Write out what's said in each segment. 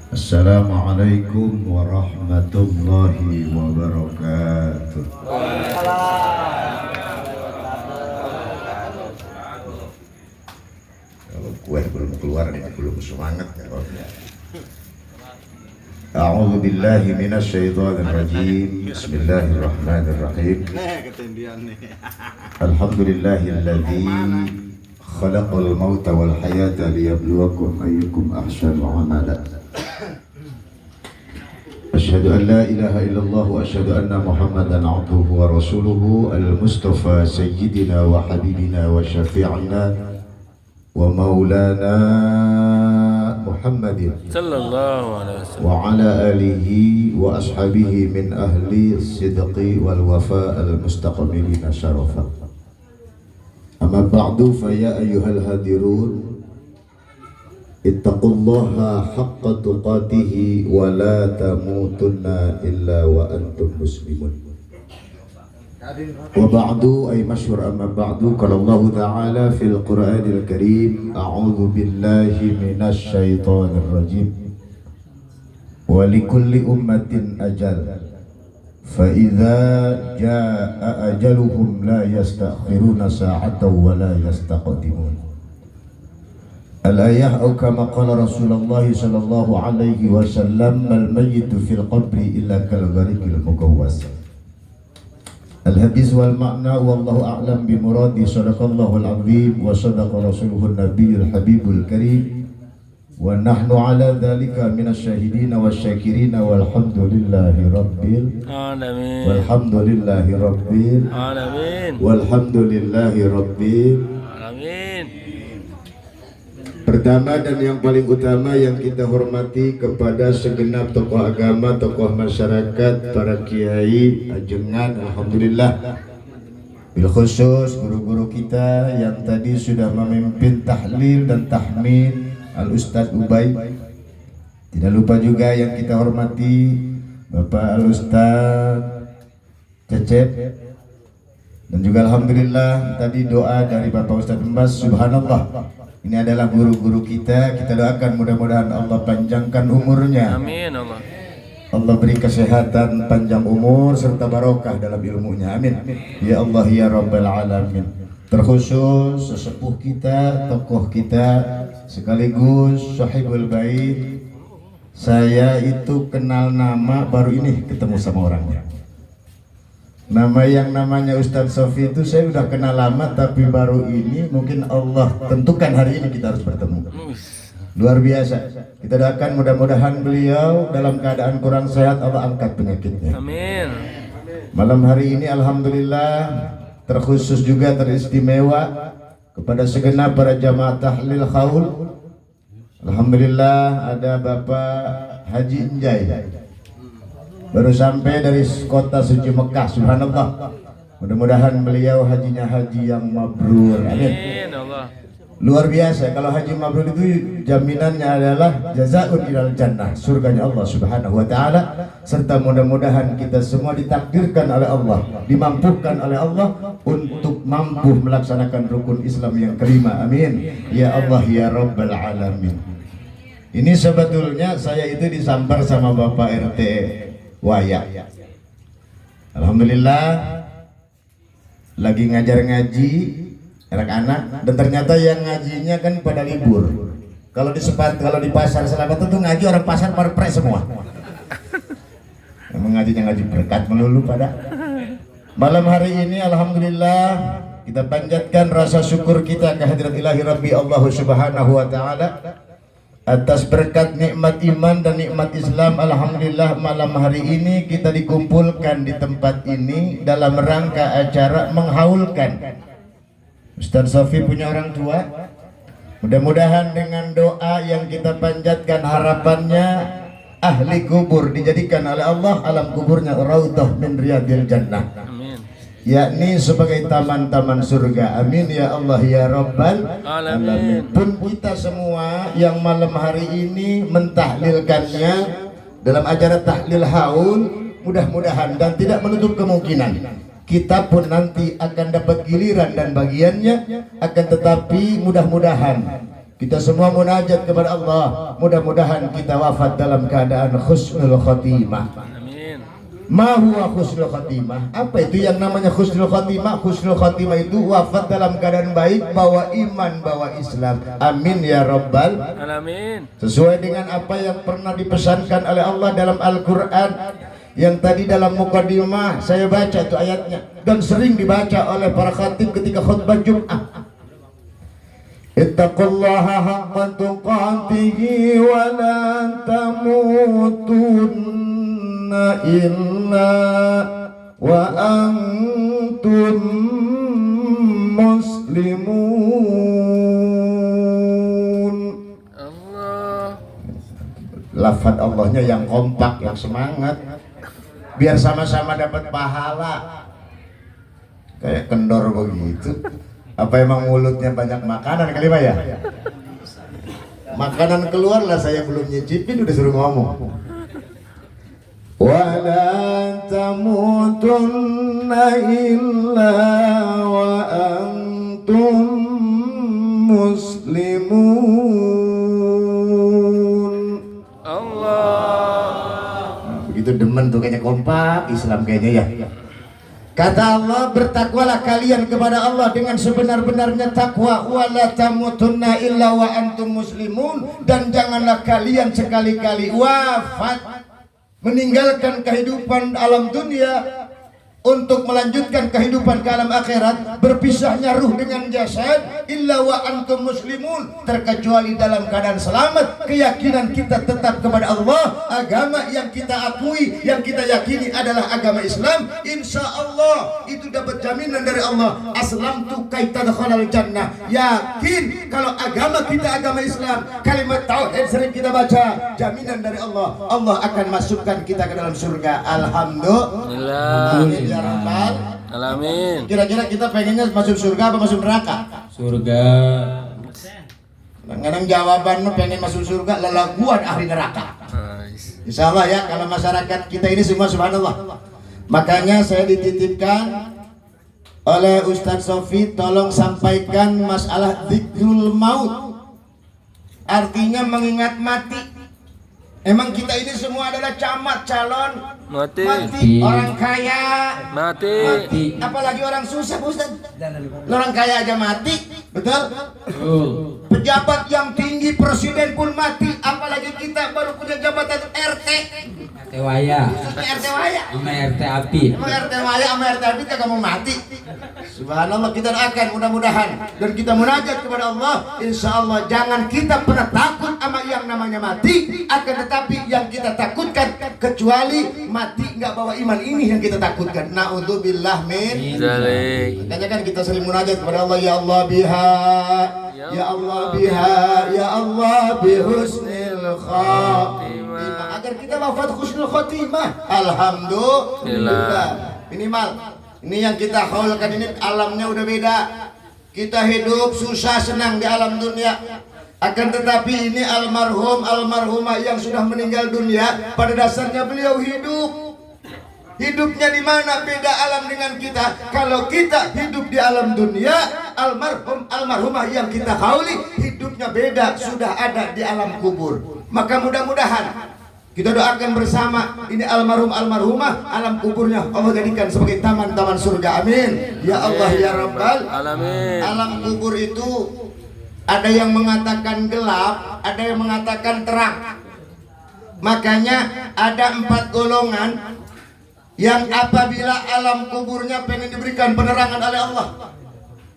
Assalamualaikum warahmatullahi wabarakatuh. Kalau kue belum keluar ini belum semangat ya. A'udzu billahi minasy syaithanir rajim. Bismillahirrahmanirrahim. Alhamdulillahilladzi khalaqal mauta wal hayata liyabluwakum ayyukum ahsanu amala. Asyhadu an la ilaha illallah wa asyhadu anna Muhammadan abduhu wa rasuluhu al-Mustafa sayyidina wa habibina wa syafi'ina wa maulana Muhammadin sallallahu alaihi wasallam wa ala alihi wa ashabihi min ahli sidqi wal wafa al-mustaqbilina syarafa. Amma ba'du fa ya ayyuhal hadirun ittaqullaha haqqa tuqatihi wa la tamutunna illa wa antum muslimun. Wa ba'du ay masyhur amma ba'du qala Allah ta'ala fil Qur'anil Karim a'udzu billahi minasy syaithanir rajim wa likulli ummatin ajal fa idza jaa ajaluhum la yastakhiruna sa'atan wa la yastaqdimun. Al-ayah atau kama qala Rasulullah sallallahu alaihi wasallam al-mayyitu fil qabri illa kal gharikil mugawwas. Al-hadis wal ma'na wallahu a'lam bi muradi. Sadaqallahu al-azim wa sadaqa rasuluhu an-nabiyul habibul karim wa nahnu ala dhalika minasy syahidin wasy-syakirin walhamdulillahi rabbil alamin. Walhamdulillahi rabbil alamin. Walhamdulillahi rabbil alamin. Pertama dan yang paling utama yang kita hormati kepada segenap tokoh agama, tokoh masyarakat, para kiai, ajengan, alhamdulillah. Bil khusus guru-guru kita yang tadi sudah memimpin tahlil dan tahmid, Al-Ustadz Ubay. Tidak lupa juga yang kita hormati Bapak Al-Ustadz Cecep. Dan juga alhamdulillah tadi doa dari Bapak Ustadz Mbas, subhanallah. Ini adalah guru-guru kita doakan mudah-mudahan Allah panjangkan umurnya. Amin Allah. Allah beri kesehatan, panjang umur serta barokah dalam ilmunya. Amin. Ya Allah ya Rabbal alamin. Terkhusus sesepuh kita, tokoh kita sekaligus sahibul bait. Saya itu kenal nama baru ini ketemu sama orangnya. Nama yang namanya Ustadz Sofi itu saya udah kenal lama, tapi baru ini mungkin Allah tentukan hari ini kita harus bertemu. Luar biasa. Kita doakan mudah-mudahan beliau dalam keadaan kurang sehat Allah angkat penyakitnya. Amin. Malam hari ini alhamdulillah terkhusus juga teristimewa kepada segenap para jamaah tahlil khaul. Alhamdulillah ada Bapak Haji Enjai. Baru sampai dari kota suci Mekah, subhanallah. Mudah-mudahan beliau hajinya haji yang mabrur. Amin. Luar biasa. Kalau haji mabrur itu jaminannya adalah jazaa'un ilal jannah, surganya Allah subhanahu wa ta'ala. Serta mudah-mudahan kita semua ditakdirkan oleh Allah, dimampukan oleh Allah untuk mampu melaksanakan rukun Islam yang kelima. Amin. Ya Allah ya Rabbal alamin. Ini sebetulnya saya itu disampar sama Bapak RT Waya. Alhamdulillah lagi ngajar ngaji anak-anak, dan ternyata yang ngajinya kan pada libur. Kalau di pasar Selamat itu ngaji orang pasar pada pres semua. Yang mengajinya ngaji berkat melulu pada. Malam hari ini alhamdulillah kita panjatkan rasa syukur kita kehadirat ilahi Rabbi Allah subhanahu wa ta'ala atas berkat nikmat iman dan nikmat Islam. Alhamdulillah malam hari ini kita dikumpulkan di tempat ini dalam rangka acara menghaulkan Ustadz Sofi punya orang tua. Mudah-mudahan dengan doa yang kita panjatkan harapannya ahli kubur dijadikan oleh Allah alam kuburnya raudhah min riyadil jannah, yakni sebagai taman-taman surga. Amin ya Allah ya Rabbal alamin. Pun kita semua yang malam hari ini mentahlilkannya dalam acara tahlil haul, mudah-mudahan dan tidak menutup kemungkinan kita pun nanti akan dapat giliran dan bagiannya, akan tetapi mudah-mudahan Kita semua munajat kepada Allah. Mudah-mudahan kita wafat dalam keadaan husnul khotimah. Amin. Ma huwa husnul khotimah? Apa itu yang namanya husnul khotimah? Husnul khotimah itu wafat dalam keadaan baik, bawa iman, bawa Islam. Amin ya rabbal Alamin. sesuai dengan apa yang pernah dipesankan oleh Allah dalam Al-Quran, yang tadi dalam mukadimah saya baca itu ayatnya dan sering dibaca oleh para khatib ketika khutbah Jum'ah. Ittaqullaha haqqa tuqatihi wa la tamutunna illa wa antum muslimun. Allah. Lafaz Allahnya yang kompak, yang semangat, biar sama-sama dapat pahala. Kayak kendor begitu. Apa emang mulutnya banyak makanan kali Pak ya? Makanan keluarlah, saya belum nyicipin udah suruh ngomong. Wala tamutunna illa wa antum muslimun. Allah. Begitu demen tuh kayaknya kompak Islam kayaknya ya. Kata Allah, bertakwalah kalian kepada Allah dengan sebenar-benarnya takwa, wala tamutunna illa wa antum muslimun, dan janganlah kalian sekali-kali wafat meninggalkan kehidupan alam dunia untuk melanjutkan kehidupan ke alam akhirat, berpisahnya ruh dengan jasad, illa wa antum muslimun, terkecuali dalam keadaan selamat. Keyakinan kita tetap kepada Allah, agama yang kita akui, yang kita yakini adalah agama Islam. Insya Allah itu dapat jaminan dari Allah. Aslamtu kaitadkhalal jannah. Yakin kalau agama kita agama Islam, kalimat tauhid sering kita baca, jaminan dari Allah, Allah akan masukkan kita ke dalam surga. Alhamdulillah. Ya Rabbal Alamin. Kira-kira kita pengennya masuk surga apa masuk neraka? Surga. Kadang-kadang jawaban pengen masuk surga, lelaguan ahli neraka. Insya Allah ya, kalau masyarakat kita ini semua subhanallah. Makanya saya dititipkan oleh Ustadz Sofi, tolong sampaikan masalah dzikrul maut. Artinya mengingat mati. Emang kita ini semua adalah camat, calon Mati. orang kaya Mati. apalagi orang susah Ustaz. Orang kaya aja mati, betul? Pejabat yang tinggi, presiden pun mati, apalagi kita baru punya jabatan RT. RT Waya. Khususnya RT Waya. Sama RT Api. Emang RT Waya sama RT Abid kagak mau mati. Subhanallah, kita doakan mudah-mudahan dan kita munajat kepada Allah. Insya Allah jangan kita pernah takut sama yang namanya mati. Akan tetapi yang kita takutkan, kecuali mati nggak bawa iman, ini yang kita takutkan. Na'udzubillah min Zalik. makanya kan kita sering munajat kepada Allah, ya Allah biha, ya Allah biha, ya Allah bihusnil khatimah, agar kita wafat husnul khotimah. Alhamdulillah. Minimal ini yang kita haulkan ini, alamnya udah beda. Kita hidup susah senang di alam dunia, akan tetapi ini almarhum almarhumah yang sudah meninggal dunia, pada dasarnya beliau hidupnya di mana, beda alam dengan kita. Kalau kita hidup di alam dunia, almarhum almarhumah yang kita hauli hidupnya beda, sudah ada di alam kubur. Maka mudah-mudahan kita doakan bersama, ini almarhum almarhumah, alam kuburnya Allah jadikan sebagai taman-taman surga. Amin ya Allah ya Rabbal Alamin. Alam kubur itu ada yang mengatakan gelap, ada yang mengatakan terang. Makanya ada 4 golongan yang apabila alam kuburnya pengen diberikan penerangan oleh Allah.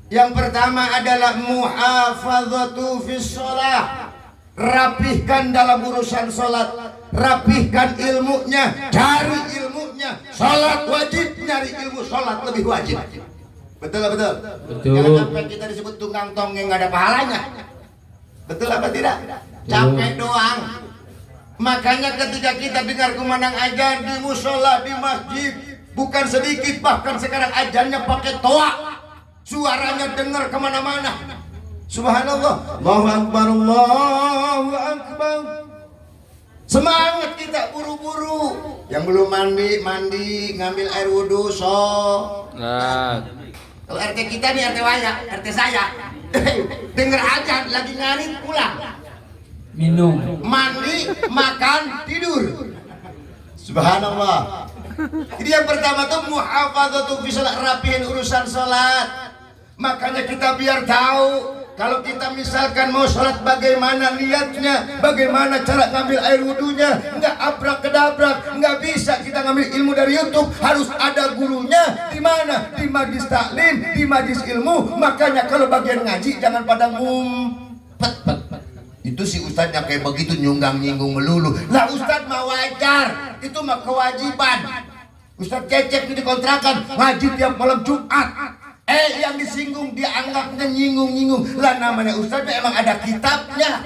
Yang pertama adalah muhafazatu fis shalah, rapihkan dalam urusan salat, rapihkan ilmunya, cari ilmunya. Salat wajib, nyari ilmu salat lebih wajib. Betul. Jangan sampai kita disebut tukang tongeng nggak ada pahalanya. Betul apa tidak? Capek doang. Makanya ketika kita dengar kumandang azan di musola, di masjid, bukan sedikit, bahkan sekarang azannya pakai toa, suaranya dengar kemana-mana. Subhanallah, Allahu Akbar, Allahu Akbar. Semangat kita buru-buru. Yang belum mandi, ngambil air wudhu, Nah. Kalau RT kita nih RT Waya, RT saya. Dengar aja lagi ngarit pulang. Minum. Mandi, makan, tidur. Subhanallah. Jadi yang pertama tuh muhafadzatu fi shalat, rapihin urusan salat. Makanya kita biar tahu kalau kita misalkan mau sholat bagaimana niatnya, bagaimana cara ngambil air wudhunya, nggak abrak-kedabrak, nggak bisa kita ngambil ilmu dari YouTube, harus ada gurunya. Di mana? Di majlis taklim, di majlis ilmu. Makanya kalau bagian ngaji jangan pada ngumpet. Itu si ustadznya kayak begitu nyunggang-nyinggung melulu. Lah ustadz mah wajar, itu mah kewajiban. Ustadz Cecep ini kontrakan ngaji tiap malam Jumat. Yang disinggung dia anggapnya nyinggung-nyinggung. Lah namanya ustadznya emang ada kitabnya.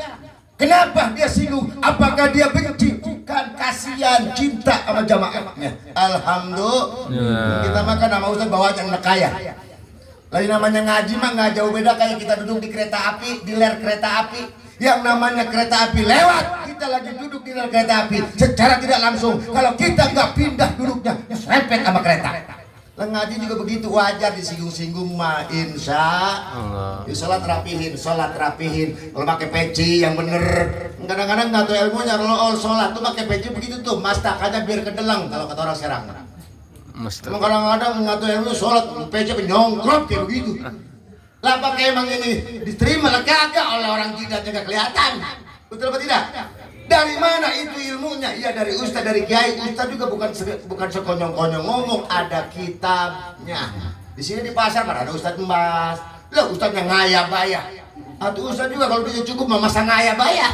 Kenapa dia singgung? Apakah dia benci? Bukan, kasihan, cinta sama jamaahnya. Alhamdulillah. Kita makan nama ustadz bawa yang nekaya. Lain namanya ngaji mah nggak jauh beda kayak kita duduk di kereta api, di ler kereta api. Yang namanya kereta api lewat, kita lagi duduk di ler kereta api. Secara tidak langsung, kalau kita nggak pindah duduknya, serempet sama kereta. Lah ngaji juga begitu, wajar disinggung-singgung mah, insya Allah. Di sholat rapihin. Kalau pakai peci yang bener. Kadang-kadang nggak tahu ilmunya, kalau sholat tuh pakai peci begitu tuh, mastakannya biar kedelang kalau kata orang Serang. Emang kadang-kadang nggak tahu ilmu sholat, peci penyongkrop kayak begitu. Lah pakai emang ini diterima lah kagak oleh orang jidatnya nggak kelihatan. Betul apa tidak? Dari mana itu ilmunya? Iya dari ustaz, dari kiai. Ustaz juga bukan sekonyong-konyong ngomong, ada kitabnya. Di sini di pasar ada ustaz membahas. Lah ustaznya ngaya bayar. Atau ustaz juga kalau duitnya cukup mah masa ngaya bayar.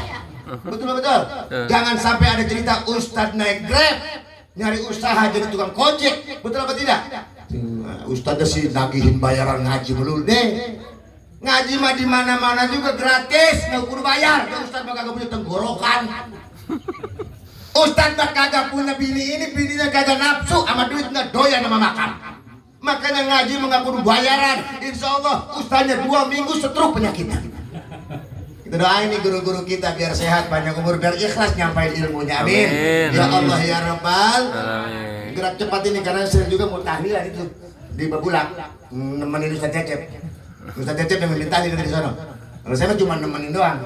Betul. Jangan sampai ada cerita ustaz naik Grab, nyari usaha jadi tukang kojek. Betul apa tidak? Nah, ustaznya sih nagihin bayaran ngaji melulu deh. Ngaji mah di mana-mana juga gratis, nggak perlu bayar. Ya, ustaz mah kagak punya tenggorokan. Ustaz mah kagak punya bini ini, bininya kagak nafsu sama duit, nggak doyan sama makan. Makanya ngaji mah nggak perlu bayaran. Insya Allah ustaznya 2 minggu setruk penyakitnya. Kita doain nih guru-guru kita biar sehat, panjang umur, biar ikhlas nyampein ilmunya. Amin. Ya Allah ya Rabbal. Gerak cepat ini karena saya juga mau tahlilan itu di Babulak, nemenin Ustaz Cecep. Ustaz Cecep yang meminta dari sana. Kalau saya cuma nemenin doang.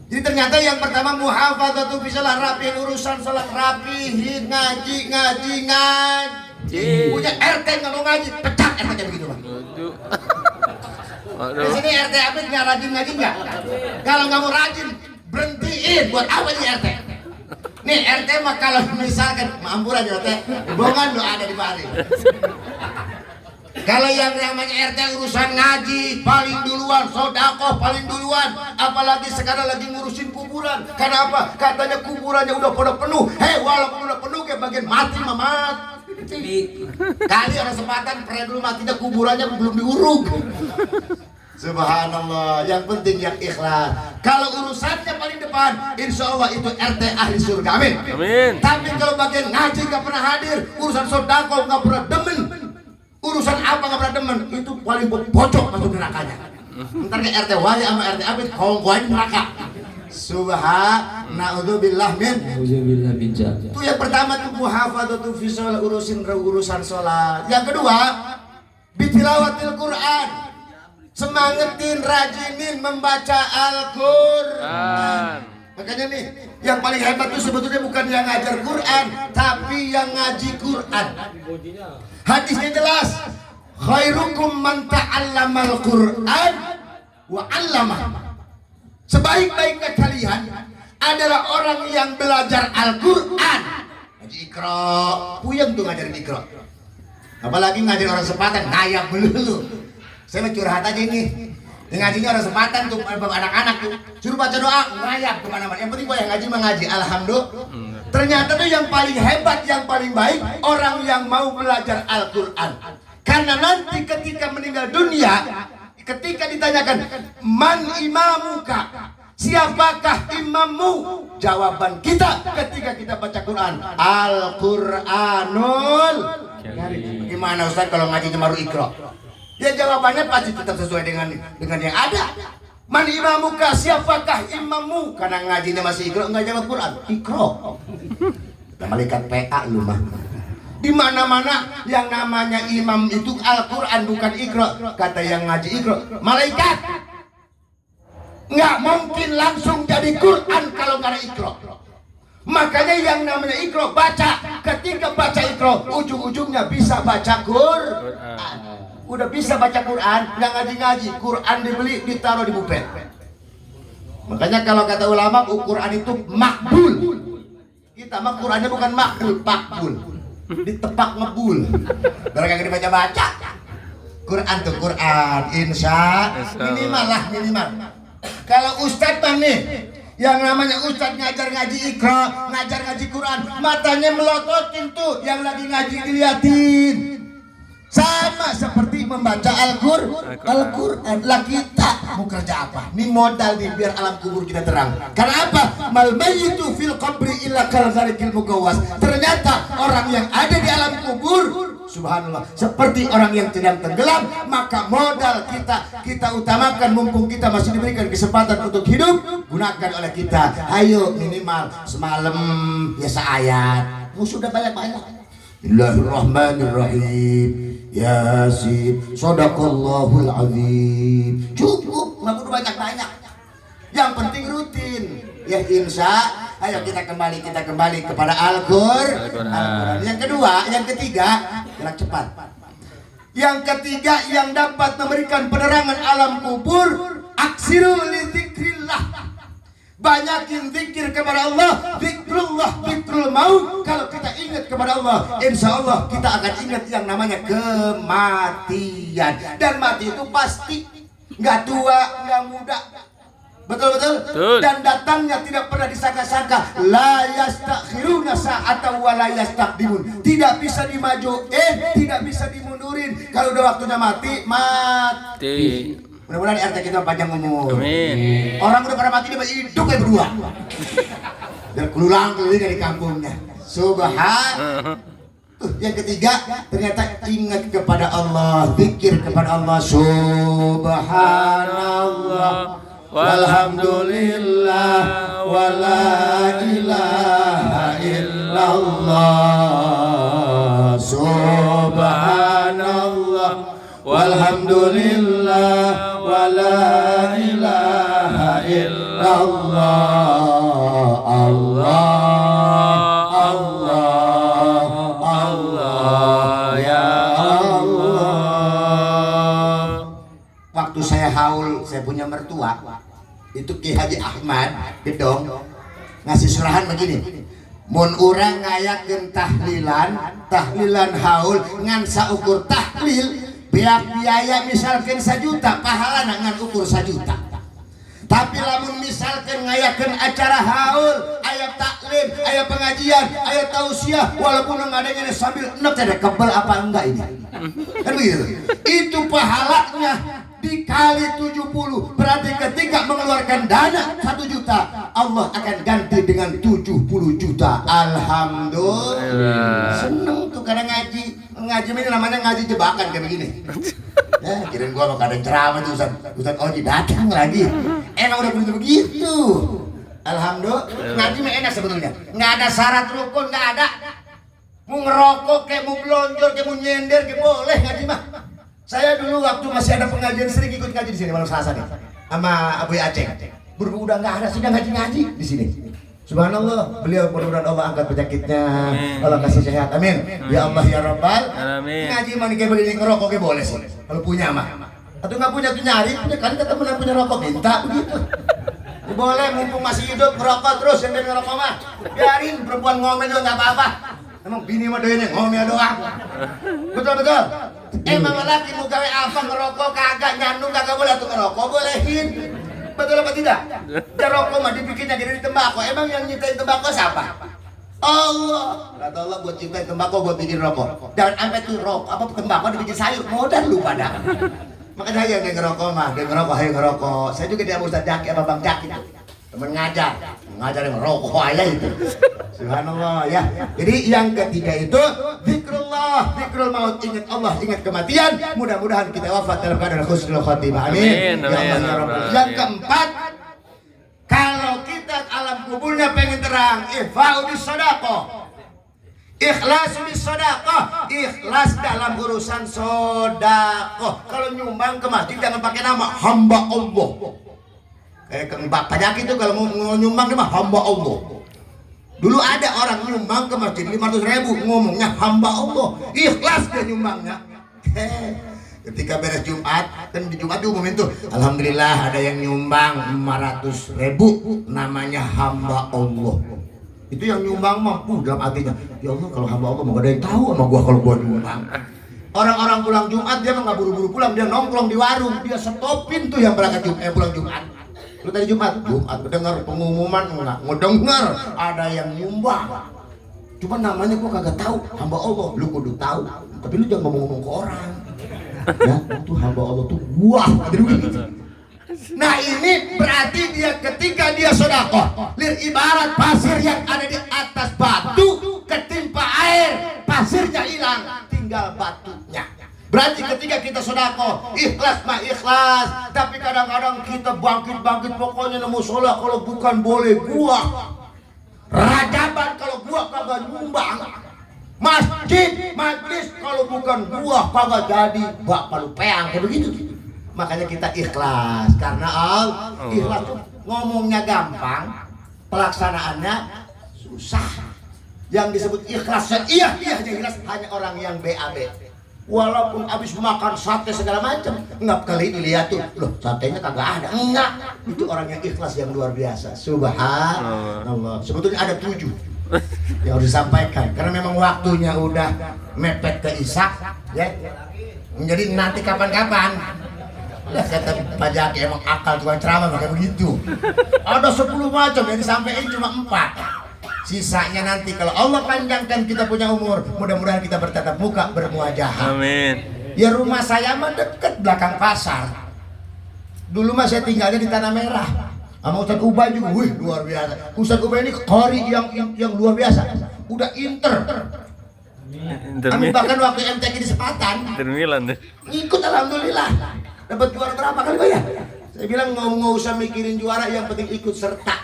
Jadi ternyata yang pertama muhafadzatu fi shalah, rapihin urusan salat, rapihin ngaji. Punya RT nggak mau ngaji, pecat RT-nya begitu Bang. Di sini RT apa nggak rajin ngaji nggak? Kalau nggak mau rajin, berhentiin. Buat apa nih RT? Nih RT mah kalau misalkan mampur aja RT, bongan lo ada di Bali. Kalau yang namanya RT urusan ngaji paling duluan, sodakoh paling duluan, apalagi sekarang lagi ngurusin kuburan. Karena apa? Katanya kuburannya udah pada penuh. Walaupun udah penuh kayak bagian mati mamat. Kali ada kesempatan pernah dulu matinya kuburannya belum diuruk. Subhanallah, yang penting yang ikhlas. Kalau urusannya paling depan, insya Allah itu RT ahli surga. Amin. Tapi kalau bagian ngaji nggak pernah hadir, urusan sodakoh nggak pernah demen, urusan apa nggak pernah demen, itu paling bocok masuk nerakanya. Ntar ke RT wali sama RT abid kongkoin neraka. Subhanallah min. Itu yang pertama tuh muhafadzatu fi shalah, urusan sholat. Yang kedua, bitilawatil Quran. Semangatin, rajinin membaca Al-Quran. Makanya nih, yang paling hebat tuh sebetulnya bukan yang ngajar Quran, tapi yang ngaji Quran. Hadisnya jelas, khairukum man ta'allamal Quran wa 'allamah. Sebaik-baiknya kalian adalah orang yang belajar Al-Quran. Ngaji Iqra, puyeng tuh ngajarin Iqra. Apalagi ngajarin orang sepatan, ngayap melulu. Saya mau curhat aja ini. Yang ngajinya orang sepatan tuh, anak-anak tuh. Suruh baca doa, ngayap kemana-mana. Yang penting gua yang ngaji mengaji, alhamdulillah. Ternyata tuh yang paling hebat, yang paling baik, orang yang mau belajar Al-Quran. Karena nanti ketika meninggal dunia, ketika ditanyakan, man imamuka, siapakah imammu? Jawaban kita ketika kita baca Quran, Al-Quranul Karim. Gimana Ustaz kalau ngaji baru Iqra? Ya jawabannya pasti tetap sesuai dengan yang ada. Man imamuka, siapakah imammu? Karena ngajinya masih Iqra, enggak jawab Quran. Iqra. Malaikat PA lu mah. Di mana-mana yang namanya imam itu Al-Quran bukan Iqra. Kata yang ngaji Iqra, malaikat. Nggak mungkin langsung jadi Quran kalau nggak ada Iqra. Makanya yang namanya Iqra baca. Ketika baca Iqra, ujung-ujungnya bisa baca Quran. Udah bisa baca Quran, nggak ngaji-ngaji. Quran dibeli, ditaruh di bupet. Makanya kalau kata ulama, Quran itu makbul. Kita mah Qurannya bukan makbul, pakbul. Ditepak ngebul. Kalau kagak dibaca-baca. Quran tuh Quran, insya minimal lah minimal. Kalau ustadz mah nih, yang namanya ustadz ngajar ngaji Iqra, ngajar ngaji Quran, matanya melototin tuh, yang lagi ngaji diliatin. Sama seperti membaca Al-Quran. Lah kita mau kerja apa? Ini modal nih biar alam kubur kita terang. Karena apa? Mal mayyitu fil qabri illa kal gharikil mugawas. Ternyata orang yang ada di alam kubur, subhanallah, seperti orang yang sedang tenggelam. Maka modal kita utamakan, mumpung kita masih diberikan kesempatan untuk hidup, gunakan oleh kita. Ayo minimal semalam ya seayat. Sudah banyak-banyak. Bismillahirrahmanirrahim. Yasin, Sadaqallahul Azim. Cukup, nggak perlu banyak-banyak. Yang penting rutin. Ya insya, ayo kita kembali kepada Al-Quran. Yang ketiga, gerak cepat. Yang ketiga yang dapat memberikan penerangan alam kubur, aksiru li dzikrillah. Banyakin zikir kepada Allah, zikrullah, zikrul maut. Kalau kita ingat kepada Allah, insya Allah kita akan ingat yang namanya kematian. Dan mati itu pasti, nggak tua, nggak muda. Betul-betul. Dan datangnya tidak pernah disangka-sangka. La yastakhiruna sa'atan wa la yastaqdimun. Tidak bisa dimaju, tidak bisa dimundurin. Kalau udah waktunya mati. Mudah-mudahan RT kita panjang umur. Amin. Orang udah pada mati dia masih hidup kayak berdua. Dan keliling dari kampungnya. Yang ketiga ternyata ingat kepada Allah, zikir kepada Allah. Subhanallah walhamdulillah wala ilaha illallah. Subhanallah walhamdulillah wala ilaha illallah. Allah ya Allah. Waktu saya haul, saya punya mertua itu Ki Haji Ahmad Gedong ngasih surahan begini. Mun urang ngayakeun tahlilan haul ngan saukur tahlil biaya misalkan 1 juta, pahala ngan ukur 1 juta. Tapi lamun misalkan ngayakeun acara haul, aya taklim, aya pengajian, aya tausiah, walaupun ngadengnya sambil enek ada kebel apa enggak ini. Kan begitu. Itu pahalanya dikali 70. Berarti ketika mengeluarkan dana 1 juta, Allah akan ganti dengan 70 juta. Alhamdulillah. Seneng tuh karena ngaji ini namanya ngaji jebakan kayak begini. Ya, kirain gua mau kadang ceramah tuh Ustaz Oji datang lagi. Emang udah begitu. Alhamdulillah. Ngaji mah enak sebetulnya. Nggak ada syarat rukun, nggak ada. Mau ngerokok kayak mau belonjor kayak mau nyender kayak boleh ngaji mah. Saya dulu waktu masih ada pengajian sering ikut ngaji di sini malam Selasa nih sama Abu Aceh. Berhubung udah nggak ada sudah ngaji di sini. Subhanallah, beliau mudah-mudahan Allah angkat penyakitnya, Allah kasih sehat, amin. Ya Allah ya Rabbal, amin. Ngaji mah kayak begini ngerokok kayak boleh sih, kalau punya mah. Atau nggak punya tuh nyari, punya kali ketemu yang punya rokok minta begitu. Boleh, mumpung masih hidup ngerokok terus, yang dari ngerokok mah biarin, perempuan ngomel juga nggak apa-apa. Emang bini mah doyannya ngomel doang. Betul. Emang laki mau gawe apa ngerokok kagak, nyandung kagak boleh, tuh ngerokok bolehin. Betul apa tidak? Dan rokok mah dibikinnya jadi tembakau. Emang yang nyiptain tembakau siapa? Allah. Kata Allah buat ciptain tembakau, buat bikin rokok. Dan sampai tuh rokok apa tembakau dibikin sayur, modal lu pada. Makanya yang ngerokok mah, dia ngerokok. Saya juga dia Ustaz Jaki apa Bang Jaki tuh. Temen ngajar yang ngerokok aja itu. Subhanallah ya. Jadi yang ketiga itu zikrullah, zikrul maut, ingat Allah, ingat kematian. Mudah-mudahan kita wafat dalam keadaan husnul khotimah. Amin. Ya Allah ya Rabbal. Yang keempat, kalau kita alam kuburnya pengen terang, ifa'u bis shadaqah. Ikhlas bis shadaqah, ikhlas dalam urusan sedekah. Kalau nyumbang ke masjid jangan pakai nama hamba Allah. Kayak Kang Bapak Jaki tuh kalau mau nyumbang dia mah hamba Allah. Dulu ada orang nyumbang ke masjid 500.000 ngomongnya hamba Allah, ikhlas dia nyumbangnya. Ketika beres Jumat, kan di Jumat umum itu, alhamdulillah ada yang nyumbang 500.000, namanya hamba Allah. Itu yang nyumbang mampu dalam hatinya, ya Allah kalau hamba Allah mau ada yang tahu sama gua kalau gua nyumbang. Orang-orang pulang Jumat dia nggak buru-buru pulang, dia nongkrong di warung, dia stopin tuh yang berangkat pulang Jumat. Lu tadi Jumat dengar pengumuman nggak? Ngedengar ada yang nyumbang. Cuma namanya gua kagak tahu, hamba Allah. Lu kudu tahu, tapi lu jangan ngomong-ngomong ke orang. Ya, itu hamba Allah tuh wah, gitu. Nah ini berarti dia ketika dia sedekah, ibarat pasir yang ada di atas batu ketimpa air, pasirnya hilang, tinggal batunya. Berarti ketika kita sedekah, ikhlas mah ikhlas, tapi kadang-kadang kita bangkit pokoknya nemu sholat kalau bukan boleh gua, rajaban kalau gua kagak nyumbang. Masjid, majlis kalau bukan gua kagak jadi, bak palu peang kayak begitu. Makanya kita ikhlas karena ikhlas tuh ngomongnya gampang, pelaksanaannya susah. Yang disebut ikhlas, iya aja ikhlas hanya orang yang BAB. Walaupun habis makan sate segala macam, enggak kali dilihat tuh, loh satenya kagak ada. Enggak, itu orang yang ikhlas yang luar biasa. Subhanallah. Sebetulnya ada 7 yang harus disampaikan karena memang waktunya udah mepet ke Isya ya. Jadi nanti kapan-kapan lah kata Pak Jaki emang akal tukang ceramah kayak begitu. Ada 10 macam yang disampaikan cuma 4. Sisanya nanti kalau Allah panjangkan kita punya umur, mudah-mudahan kita bertatap muka bermuajahah. Amin. Ya rumah saya mah deket belakang pasar. Dulu mah saya tinggalnya di Tanah Merah. Sama Ustaz Ubay juga, wih luar biasa. Ustaz Ubay ini qori yang luar biasa. Udah inter. Kami bahkan waktu MTQ di Sepatan, ngikut alhamdulillah. Dapat juara berapa kali Pak ya? Saya bilang nggak usah mikirin juara, yang penting ikut serta.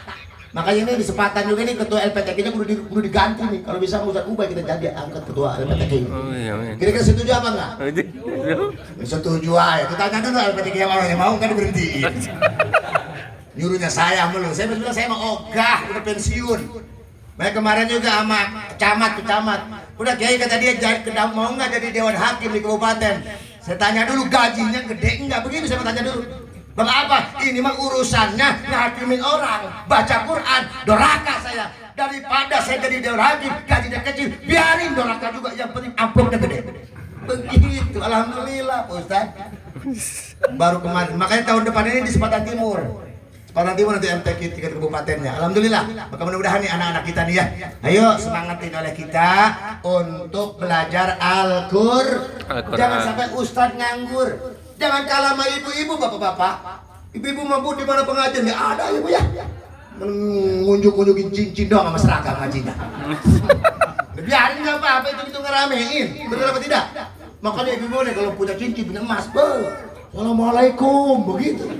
Makanya ini di Sepatan juga nih ketua LPTK-nya kudu diganti nih. Kalau bisa Ustaz Ubay kita jadi angkat ketua LPTK ini. Kira-kira setuju apa enggak? Setuju aja. Kita tanya dulu LPTK yang orang yang mau kan diberhentiin. Nyuruhnya saya mulu, saya bilang saya mau ogah, udah pensiun. Baik kemarin juga sama camat, udah kiai kata dia mau nggak jadi dewan hakim di kabupaten. Saya tanya dulu gajinya gede nggak, begitu saya tanya dulu. Bang apa? Ini mah urusannya ngakimin orang, baca Quran, doraka saya. Daripada saya jadi dewan hakim, gajinya kecil, biarin doraka juga, yang penting amplopnya gede. Begitu, alhamdulillah Pak Ustaz. Baru kemarin, makanya tahun depan ini di Sepatan Timur. Sepatan Timur nanti MTQ 3 kabupatennya. Alhamdulillah. Maka mudah-mudahan nih anak-anak kita nih ya. Ayo semangatin oleh kita untuk belajar Al-Qur'an. Jangan sampai ustadz nganggur. Jangan kalah sama ibu-ibu, bapak-bapak. Ibu-ibu mampu di mana pengajian? Ya ada ibu ya. Ngunjuk-ngunjukin cincin doang sama seragam ngajinya. Biarin nggak apa-apa, itu ngeramein. Betul apa tidak? Makanya ibu boleh kalau punya cincin punya emas, Assalamualaikum, begitu.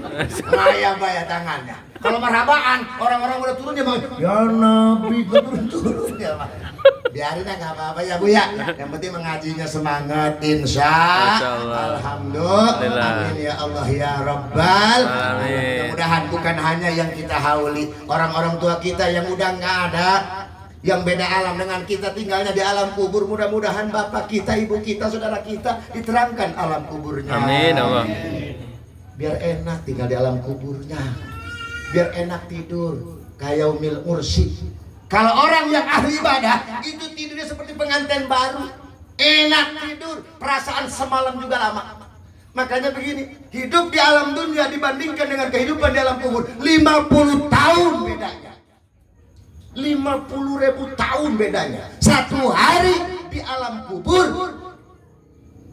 Raya bayar tangannya. Kalau marhabaan, orang-orang udah turun dia mau, ya Nabi, turun dia mah. Biarin nggak apa-apa ya Bu ya. Yang penting mengajinya semangat, insya Alhamdulillah. Amin ya Allah ya Rabbal. Mudah-mudahan bukan hanya yang kita hauli, orang-orang tua kita yang udah nggak ada, yang beda alam dengan kita, tinggalnya di alam kubur, mudah-mudahan bapak kita, ibu kita, saudara kita diterangkan alam kuburnya. Amin Allah. Biar enak tinggal di alam kuburnya, biar enak tidur kayak yaumil ursi. Kalau orang yang ahli ibadah itu tidurnya seperti pengantin baru, enak tidur, perasaan semalam juga lama. Makanya begini, hidup di alam dunia dibandingkan dengan kehidupan di alam kubur 50 tahun bedanya. 50.000 tahun bedanya. Satu hari di alam kubur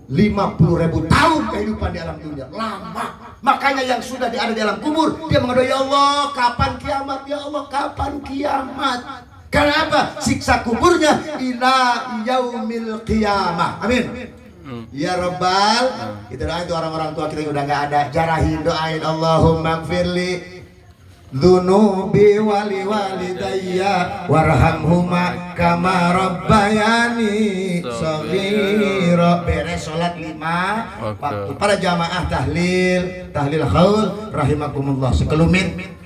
50.000 tahun kehidupan di alam dunia. Lama. Makanya yang sudah ada di alam kubur, dia mengadu, ya Allah kapan kiamat, ya Allah kapan kiamat. Karena apa? Siksa kuburnya ila yaumil qiyamah. Amin. Ya Rabbal. Kita doain itu orang-orang tua kita yang udah gak ada. Jarahin doain, Allahumma gfirli Dzunubi wali walidayya warhamhuma kama rabbayani shaghira. Beres sholat 5 waktu para jamaah tahlil haul rahimakumullah sekelumit.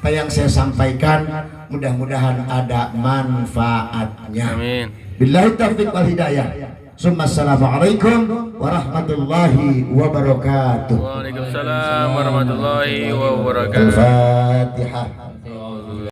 apa yang saya sampaikan mudah-mudahan ada manfaatnya. Amin. Billahi taufiq wal hidayah. Assalamualaikum warahmatullahi wabarakatuh. Waalaikumsalam warahmatullahi wabarakatuh. Al-Fatihah.